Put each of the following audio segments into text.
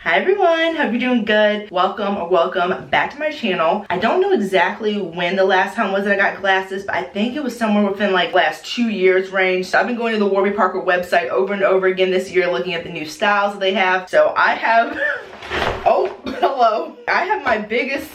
Hi everyone, hope you're doing good. Welcome back to my channel. I don't know exactly when the last time was that I got glasses, but I think it was somewhere within like last 2 years range. So I've been going to the Warby Parker website over and over again this year looking at the new styles that they have. So I have, oh, hello. I have my biggest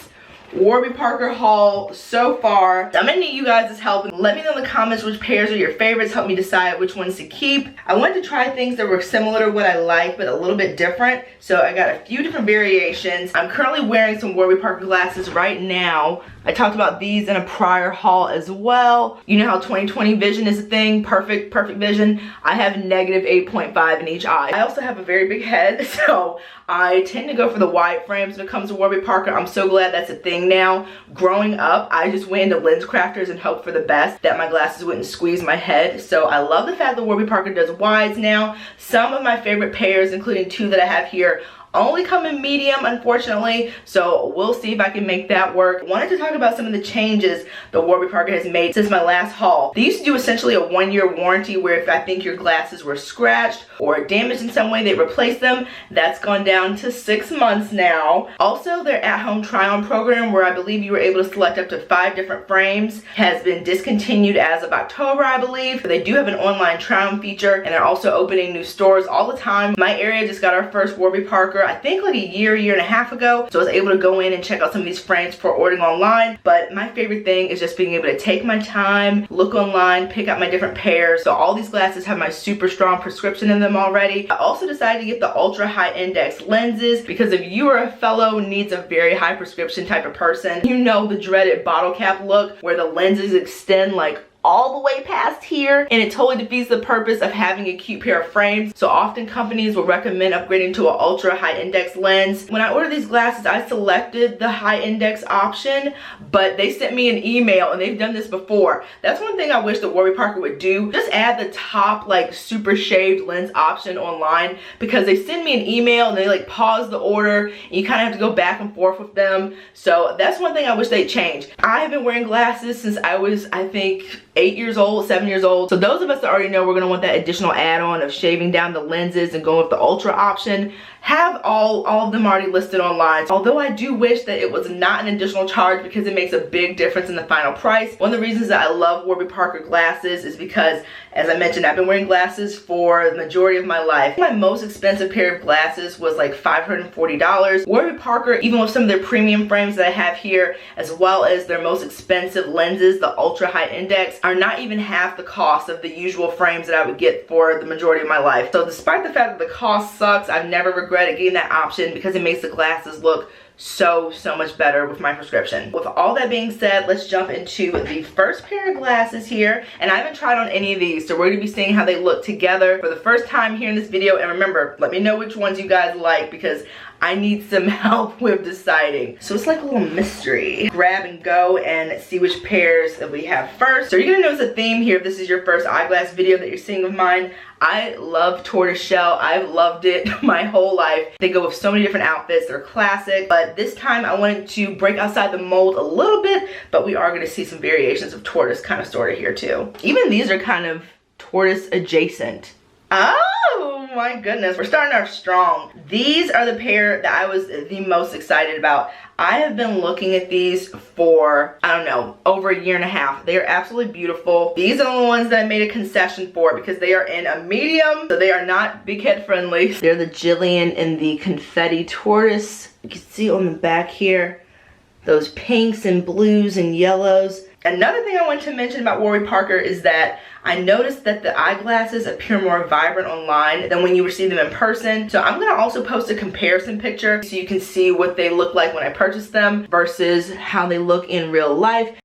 Warby Parker haul so far. I'm gonna need you guys' help. Let me know in the comments which pairs are your favorites. Help me decide which ones to keep. I wanted to try things that were similar to what I like, but a little bit different. So I got a few different variations. I'm currently wearing some Warby Parker glasses right now. I talked about these in a prior haul as well. You know how 20/20 vision is a thing, perfect vision. I have negative 8.5 in each eye. I also have a very big head, so I tend to go for the wide frames when it comes to Warby Parker. I'm so glad that's a thing now. Growing up, I just went into lens crafters and hoped for the best, that my glasses wouldn't squeeze my head. So I love the fact that Warby Parker does wides now. Some of my favorite pairs, including two that I have here, only come in medium, unfortunately, so we'll see if I can make that work. I wanted to talk about some of the changes that Warby Parker has made since my last haul. They used to do essentially a 1-year warranty where if I think your glasses were scratched or damaged in some way, they replace them. That's gone down to 6 months now. Also, their at-home try-on program, where I believe you were able to select up to 5 different frames, has been discontinued as of October, I believe. They do have an online try-on feature, and they're also opening new stores all the time. My area just got our first Warby Parker, I think like a year and a half ago, so I was able to go in and check out some of these frames for ordering online. But my favorite thing is just being able to take my time, look online, pick out my different pairs. So all these glasses have my super strong prescription in them already. I also decided to get the ultra high index lenses because if you are a fellow who needs a very high prescription type of person, you know the dreaded bottle cap look where the lenses extend like all the way past here, and it totally defeats the purpose of having a cute pair of frames. So often companies will recommend upgrading to an ultra high index lens. When I ordered these glasses, I selected the high index option, but they sent me an email, and they've done this before. That's one thing I wish that Warby Parker would do. Just add the top like super shaved lens option online, because they send me an email and they like pause the order and you kind of have to go back and forth with them. So that's one thing I wish they'd change. I have been wearing glasses since I was, I think, 8 years old, 7 years old. So those of us that already know we're gonna want that additional add-on of shaving down the lenses and going with the ultra option, have all of them already listed online. Although I do wish that it was not an additional charge, because it makes a big difference in the final price. One of the reasons that I love Warby Parker glasses is because, as I mentioned, I've been wearing glasses for the majority of my life. My most expensive pair of glasses was like $540. Warby Parker, even with some of their premium frames that I have here, as well as their most expensive lenses, the ultra high index, are not even half the cost of the usual frames that I would get for the majority of my life. So despite the fact that the cost sucks, I've never regretted getting that option because it makes the glasses look so much better with my prescription. With all that being said, let's jump into the first pair of glasses here. And I haven't tried on any of these, so we're gonna be seeing how they look together for the first time here in this video. And remember, let me know which ones you guys like, because I need some help with deciding. So it's like a little mystery. Grab and go and see which pairs that we have first. So you're gonna notice a theme here if this is your first eyeglass video that you're seeing of mine. I love tortoise shell. I've loved it my whole life. They go with so many different outfits. They're classic, but this time I wanted to break outside the mold a little bit, but we are gonna see some variations of tortoise kind of sort of here too. Even these are kind of tortoise adjacent. Oh my goodness, we're starting off strong. These are the pair that I was the most excited about. I have been looking at these for, I don't know, over a year and a half. They are absolutely beautiful. These are the ones that I made a concession for because they are in a medium, so they are not big head friendly. They're the Jillian and the confetti tortoise. You can see on the back here, those pinks and blues and yellows. Another thing I want to mention about Warby Parker is that I noticed that the eyeglasses appear more vibrant online than when you receive them in person. So I'm gonna also post a comparison picture so you can see what they look like when I purchased them versus how they look in real life.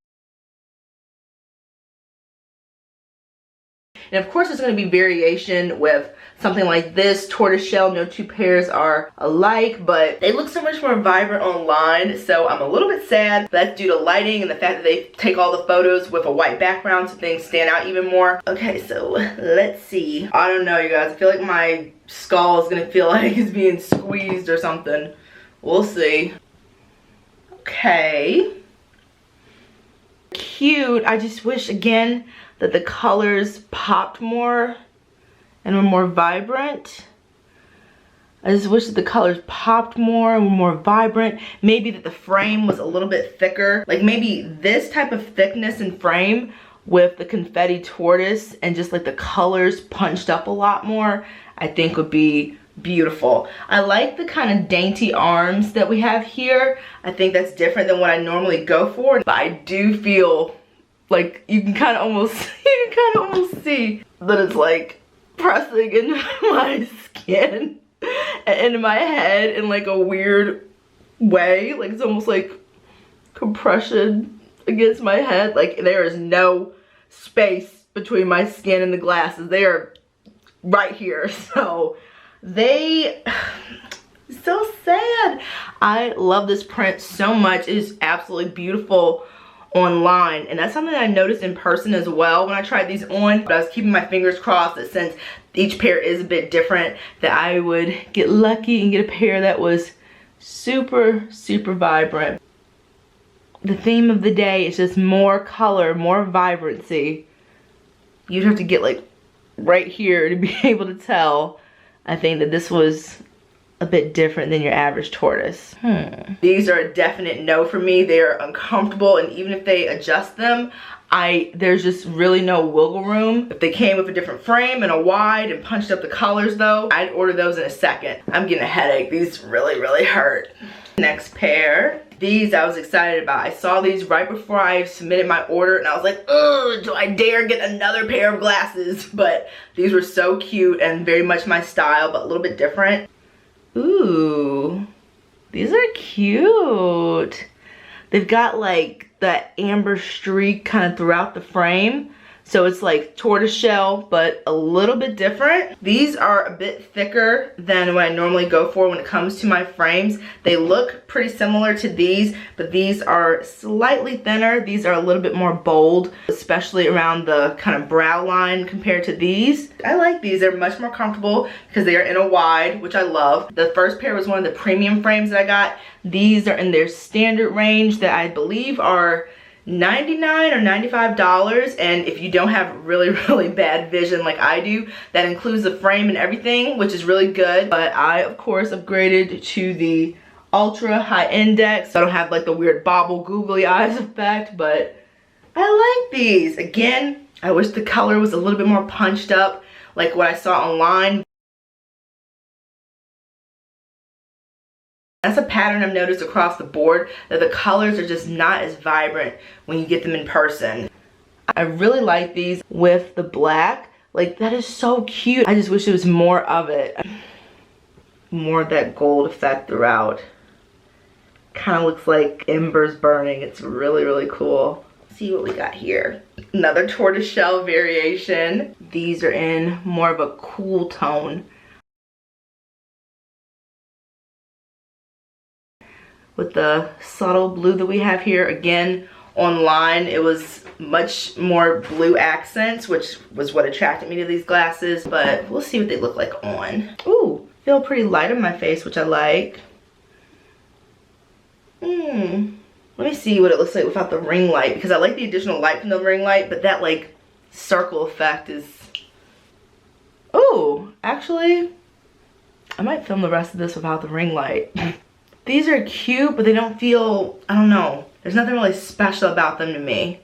And of course there's going to be variation with something like this, tortoise shell. No two pairs are alike, but they look so much more vibrant online, so I'm a little bit sad. That's due to lighting and the fact that they take all the photos with a white background so things stand out even more. Okay, so let's see. I don't know, you guys. I feel like my skull is going to feel like it's being squeezed or something. We'll see. Okay. Cute. I just wish, again, that the colors popped more and were more vibrant. I just wish that the colors popped more and were more vibrant. Maybe that the frame was a little bit thicker. Like maybe this type of thickness and frame with the confetti tortoise and just like the colors punched up a lot more, I think would be beautiful. I like the kind of dainty arms that we have here. I think that's different than what I normally go for, but I do feel like you can kind of almost see that it's like pressing into my skin and into my head in like a weird way. Like it's almost like compression against my head. Like there is no space between my skin and the glasses. They are right here. So so sad. I love this print so much. It is absolutely beautiful online, and that's something I noticed in person as well when I tried these on. But I was keeping my fingers crossed that since each pair is a bit different, that I would get lucky and get a pair that was super vibrant. The theme of the day is just more color, more vibrancy. You'd have to get like right here to be able to tell. I think that this was a bit different than your average tortoise. These are a definite no for me. They are uncomfortable, and even if they adjust them, there's just really no wiggle room. If they came with a different frame and a wide and punched up the colors though, I'd order those in a second. I'm getting a headache. These really hurt. Next pair. These I was excited about. I saw these right before I submitted my order and I was like, ugh, do I dare get another pair of glasses? But these were so cute and very much my style, but a little bit different. Ooh, these are cute. They've got like that amber streak kind of throughout the frame. So it's like tortoiseshell, but a little bit different. These are a bit thicker than what I normally go for when it comes to my frames. They look pretty similar to these, but these are slightly thinner. These are a little bit more bold, especially around the kind of brow line compared to these. I like these. They're much more comfortable because they are in a wide, which I love. The first pair was one of the premium frames that I got. These are in their standard range that I believe are $99 or $95, and if you don't have really bad vision like I do, that includes the frame and everything, which is really good. But I of course upgraded to the ultra high index. I don't have like the weird bobble googly eyes effect, but I like these. Again, I wish the color was a little bit more punched up like what I saw online. That's a pattern I've noticed across the board, that the colors are just not as vibrant when you get them in person. I really like these with the black. Like, that is so cute. I just wish there was more of it. More of that gold effect throughout. Kind of looks like embers burning. It's really cool. Let's see what we got here. Another tortoiseshell variation. These are in more of a cool tone. With the subtle blue that we have here. Again, online it was much more blue accents, which was what attracted me to these glasses, but we'll see what they look like on. Ooh, feel pretty light on my face, which I like. Let me see what it looks like without the ring light, because I like the additional light from the ring light, but that like circle effect is... Ooh, actually, I might film the rest of this without the ring light. These are cute, but they don't feel, I don't know. There's nothing really special about them to me.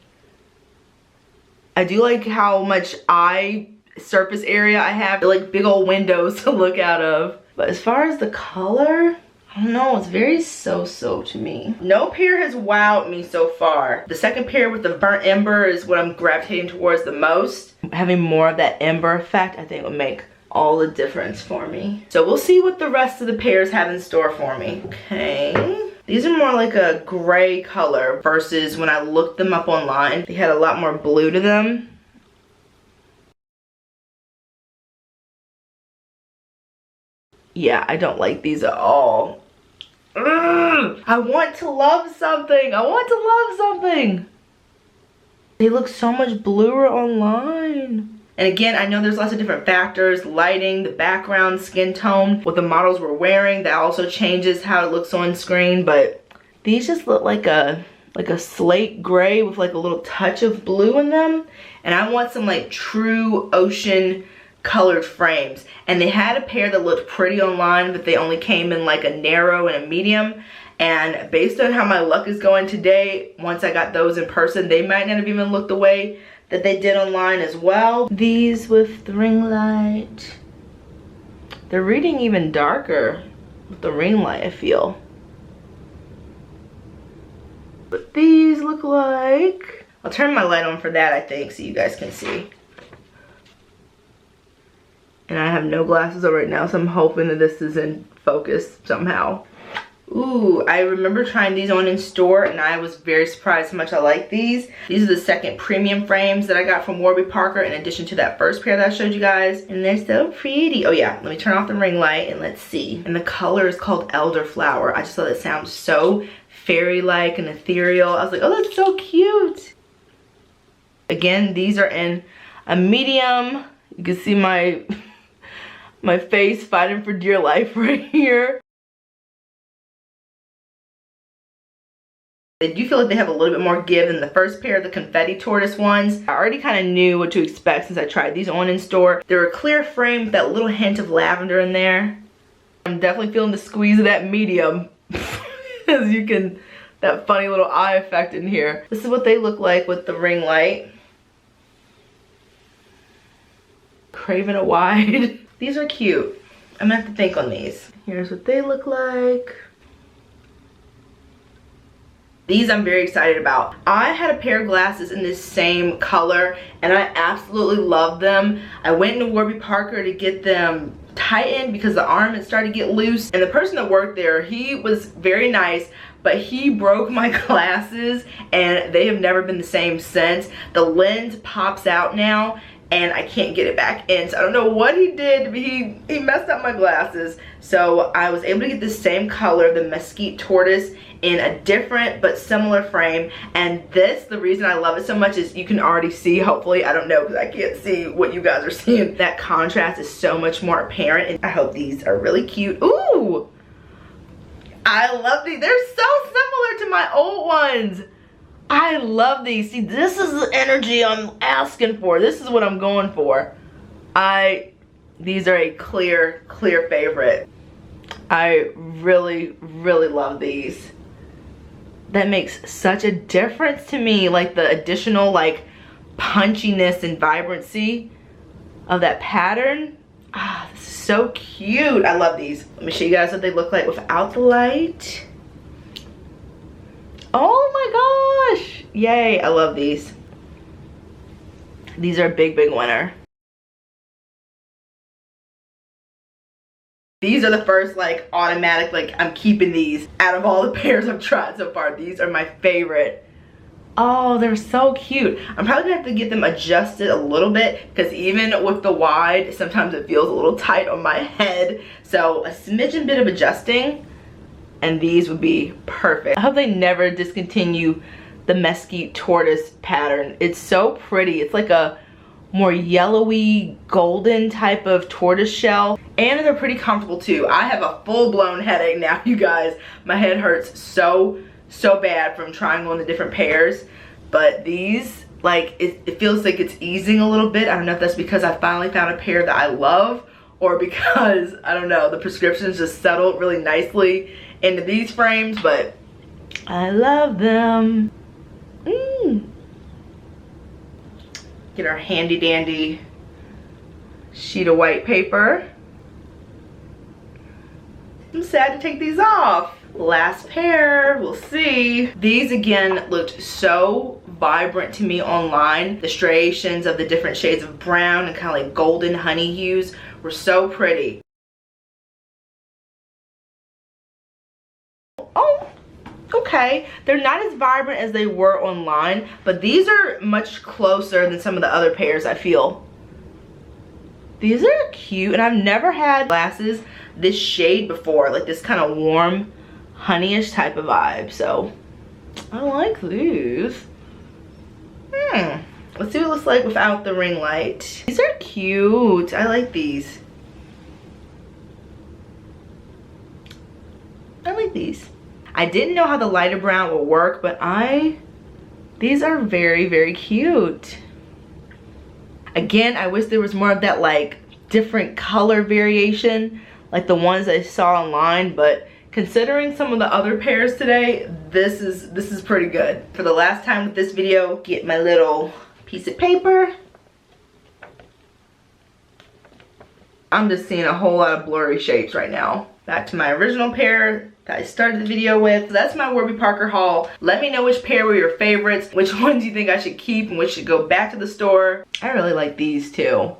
I do like how much eye surface area I have. They're like big old windows to look out of. But as far as the color, I don't know, it's very so-so to me. No pair has wowed me so far. The second pair with the burnt ember is what I'm gravitating towards the most. Having more of that ember effect, I think would make all the difference for me. So we'll see what the rest of the pairs have in store for me. Okay. These are more like a gray color versus when I looked them up online. They had a lot more blue to them. Yeah, I don't like these at all. Ugh, I want to love something. I want to love something. They look so much bluer online. And again, I know there's lots of different factors, lighting, the background, skin tone, what the models were wearing, that also changes how it looks on screen, but these just look like a slate gray with like a little touch of blue in them. And I want some like true ocean colored frames, and they had a pair that looked pretty online, but they only came in like a narrow and a medium. And based on how my luck is going today, once I got those in person, they might not have even looked the way that they did online as well. These with the ring light, they're reading even darker with the ring light, I feel. But these look like, I'll turn my light on for that, I think, so you guys can see. And I have no glasses on right now, so I'm hoping that this is in focus somehow. Ooh, I remember trying these on in store, and I was very surprised how much I like these. These are the second premium frames that I got from Warby Parker, in addition to that first pair that I showed you guys. And they're so pretty. Oh yeah, let me turn off the ring light and let's see. And the color is called Elderflower. I just thought it sounds so fairy-like and ethereal. I was like, oh, that's so cute. Again, these are in a medium. You can see my my face fighting for dear life right here. They do feel like they have a little bit more give than the first pair of the confetti tortoise ones. I already kind of knew what to expect since I tried these on in store. They're a clear frame with that little hint of lavender in there. I'm definitely feeling the squeeze of that medium. As you can, that funny little eye effect in here. This is what they look like with the ring light. Craving a wide. These are cute. I'm gonna have to think on these. Here's what they look like. These I'm very excited about. I had a pair of glasses in this same color and I absolutely love them. I went into Warby Parker to get them tightened because the arm had started to get loose, and the person that worked there, he was very nice, but he broke my glasses and they have never been the same since. The lens pops out now and I can't get it back in, so I don't know what he did, but he messed up my glasses. So I was able to get the same color, the Mesquite Tortoise, in a different but similar frame. And this, the reason I love it so much is you can already see, hopefully, I don't know because I can't see what you guys are seeing, that contrast is so much more apparent, and I hope these are really cute. Ooh, I love these. They're so similar to my old ones. I love these. See, this is the energy I'm asking for. This is what I'm going for. These are a clear favorite. I really love these. That makes such a difference to me, like the additional like punchiness and vibrancy of that pattern. Ah, this is so cute. I love these. Let me show you guys what they look like without the light. Oh my gosh, yay, I love these. These are a big winner. These are the first like automatic, like I'm keeping these out of all the pairs I've tried so far. These are my favorite. Oh, they're so cute. I'm probably gonna have to get them adjusted a little bit because even with the wide, sometimes it feels a little tight on my head. So a smidgen bit of adjusting and these would be perfect. I hope they never discontinue the Mesquite Tortoise pattern. It's so pretty. It's like a more yellowy golden type of tortoise shell, and they're pretty comfortable too. I have a full-blown headache now, you guys. My head hurts so bad from trying on the different pairs, but these, like, it feels like it's easing a little bit. I don't know if that's because I finally found a pair that I love, or because, I don't know, the prescriptions just settled really nicely into these frames, but I love them. Get our handy dandy sheet of white paper. I'm sad to take these off. Last pair, we'll see. These again looked so vibrant to me online. The striations of the different shades of brown and kind of like golden honey hues were so pretty. Oh, okay, they're not as vibrant as they were online, but these are much closer than some of the other pairs, I feel. These are cute, and I've never had glasses this shade before, like this kind of warm honeyish type of vibe, so I like these. Let's see what it looks like without the ring light. These are cute. I like these. I like these. I didn't know how the lighter brown would work, but these are very cute. Again, I wish there was more of that like different color variation like the ones I saw online, but considering some of the other pairs today, this is pretty good. For the last time with this video, get my little piece of paper. I'm just seeing a whole lot of blurry shapes right now. Back to my original pair that I started the video with. So that's my Warby Parker haul. Let me know which pair were your favorites, which ones you think I should keep and which should go back to the store. I really like these too.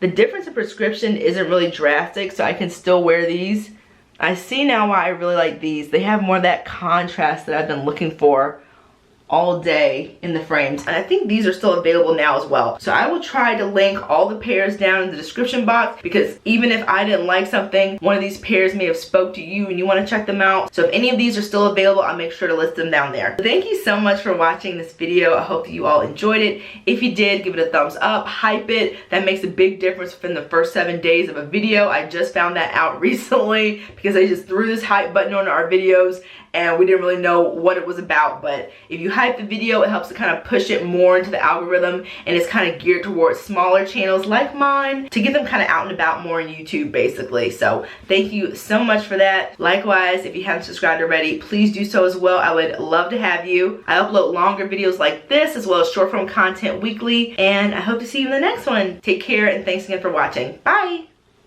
The difference in prescription isn't really drastic, so I can still wear these. I see now why I really like these. They have more of that contrast that I've been looking for all day in the frames, and I think these are still available now as well. So I will try to link all the pairs down in the description box, because even if I didn't like something, one of these pairs may have spoke to you and you want to check them out. So if any of these are still available, I'll make sure to list them down there. Thank you so much for watching this video. I hope that you all enjoyed it. If you did, give it a thumbs up, hype it. That makes a big difference within the first 7 days of a video. I just found that out recently because I just threw this hype button on our videos and we didn't really know what it was about. But if you hype the video, it helps to kind of push it more into the algorithm, and it's kind of geared towards smaller channels like mine to get them kind of out and about more on YouTube basically. So thank you so much for that. Likewise, if you haven't subscribed already, please do so as well. I would love to have you. I upload longer videos like this as well as short form content weekly, and I hope to see you in the next one. Take care and thanks again for watching. Bye.